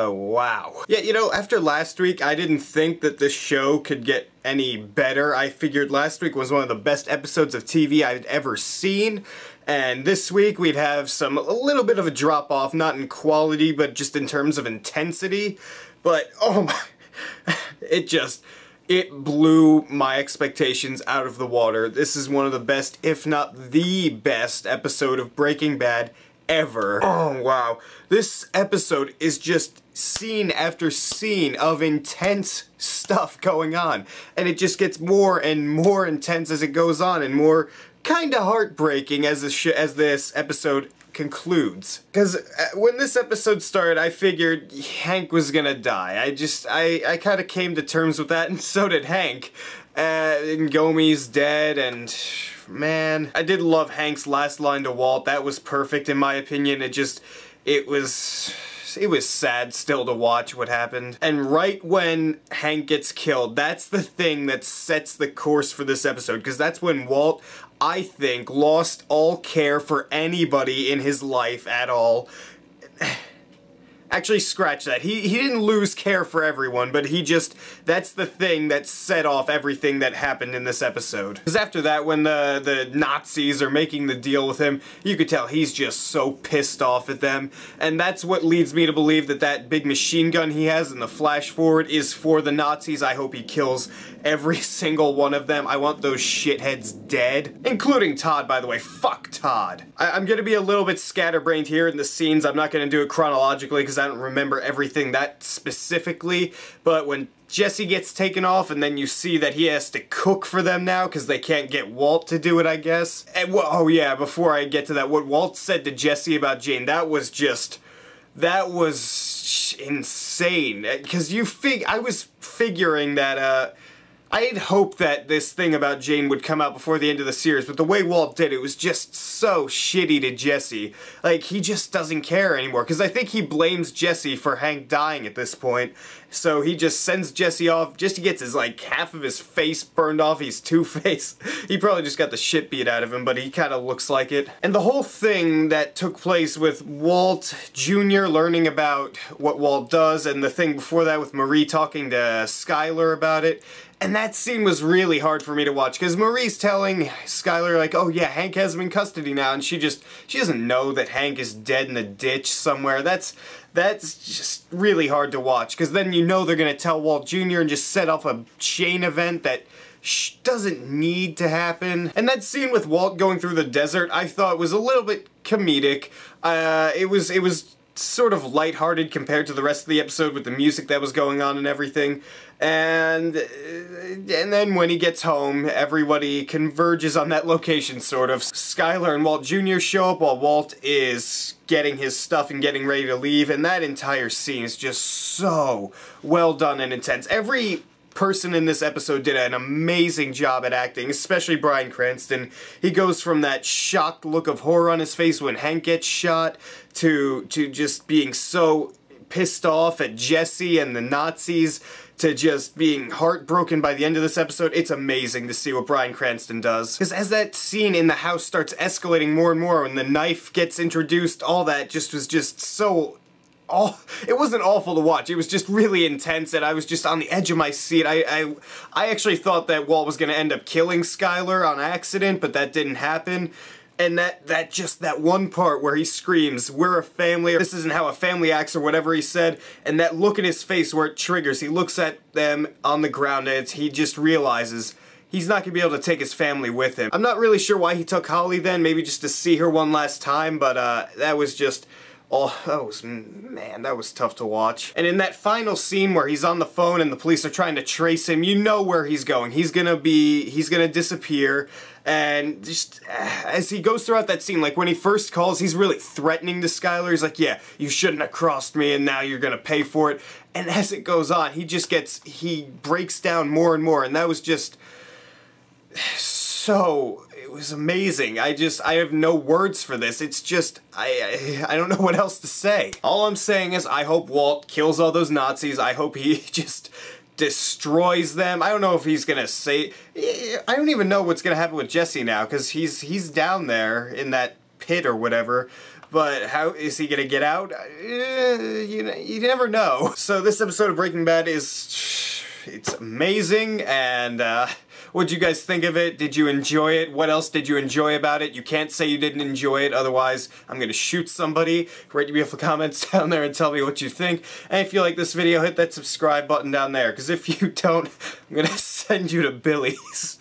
Wow. Yeah, you know, after last week, I didn't think that this show could get any better. I figured last week was one of the best episodes of TV I'd ever seen, and this week we'd have a little bit of a drop-off, not in quality, but just in terms of intensity. But, oh my, it blew my expectations out of the water. This is one of the best, if not the best, episode of Breaking Bad ever. Oh, wow. This episode is just scene after scene of intense stuff going on. And it just gets more and more intense as it goes on, and more kinda heartbreaking as this episode concludes. Because when this episode started, I figured Hank was gonna die. I kinda came to terms with that, and so did Hank. And Gomi's dead, and man, I did love Hank's last line to Walt. That was perfect in my opinion. It was sad still to watch what happened. And right when Hank gets killed, that's the thing that sets the course for this episode, because that's when Walt, I think, lost all care for anybody in his life at all. Actually, scratch that. He didn't lose care for everyone, but that's the thing that set off everything that happened in this episode. Because after that, when the Nazis are making the deal with him, you could tell he's just so pissed off at them. And that's what leads me to believe that that big machine gun he has in the flash forward is for the Nazis. I hope he kills every single one of them. I want those shitheads dead. Including Todd, by the way. Fuck Todd. I'm gonna be a little bit scatterbrained here in the scenes. I'm not gonna do it chronologically because I don't remember everything that specifically, but when Jesse gets taken off and then you see that he has to cook for them now because they can't get Walt to do it, I guess. And oh yeah, before I get to that, what Walt said to Jesse about Jane, that was insane. Because I was figuring that, I had hoped that this thing about Jane would come out before the end of the series, but the way Walt did it was just so shitty to Jesse. Like, he just doesn't care anymore, because I think he blames Jesse for Hank dying at this point. So he just sends Jesse off, just he gets his, like, half of his face burned off. He's Two-Face. He probably just got the shit beat out of him, but he kind of looks like it. And the whole thing that took place with Walt Jr. learning about what Walt does, and the thing before that with Marie talking to Skyler about it, and that scene was really hard for me to watch, because Marie's telling Skyler, like, oh yeah, Hank has him in custody now, and she doesn't know that Hank is dead in a ditch somewhere. That's just really hard to watch, because then you know they're gonna tell Walt Jr. and just set off a chain event that doesn't need to happen. And that scene with Walt going through the desert, I thought was a little bit comedic. It was sort of lighthearted compared to the rest of the episode with the music that was going on and everything. And then when he gets home, everybody converges on that location, sort of. Skyler and Walt Jr. show up while Walt is getting his stuff and getting ready to leave, and that entire scene is just so well done and intense. Every person in this episode did an amazing job at acting, especially Bryan Cranston. He goes from that shocked look of horror on his face when Hank gets shot to just being so pissed off at Jesse and the Nazis to just being heartbroken by the end of this episode. It's amazing to see what Bryan Cranston does. Because as that scene in the house starts escalating more and more, when the knife gets introduced, all that was just so... it wasn't awful to watch. It was just really intense, and I was just on the edge of my seat. I actually thought that Walt was going to end up killing Skyler on accident, but that didn't happen. And that one part where he screams, "We're a family," "This isn't how a family acts," or whatever he said, and that look in his face where it triggers, he looks at them on the ground and he just realizes he's not going to be able to take his family with him. I'm not really sure why he took Holly then, maybe just to see her one last time, but that was just... man, that was tough to watch. And in that final scene where he's on the phone and the police are trying to trace him, you know where he's going. He's gonna disappear. And just, as he goes throughout that scene, like when he first calls, he's really threatening to Skyler. He's like, yeah, you shouldn't have crossed me and now you're gonna pay for it. And as it goes on, he breaks down more and more, and that was just it was amazing. I have no words for this. It's just, I don't know what else to say. All I'm saying is I hope Walt kills all those Nazis. I hope he just destroys them. I don't know if he's gonna say... I don't even know what's gonna happen with Jesse now, because he's down there in that pit or whatever. But how is he gonna get out? You never know. So this episode of Breaking Bad it's amazing, and what'd you guys think of it? Did you enjoy it? What else did you enjoy about it? You can't say you didn't enjoy it, otherwise I'm gonna shoot somebody. Write your beautiful comments down there and tell me what you think. And if you like this video, hit that subscribe button down there, because if you don't, I'm gonna send you to Billy's.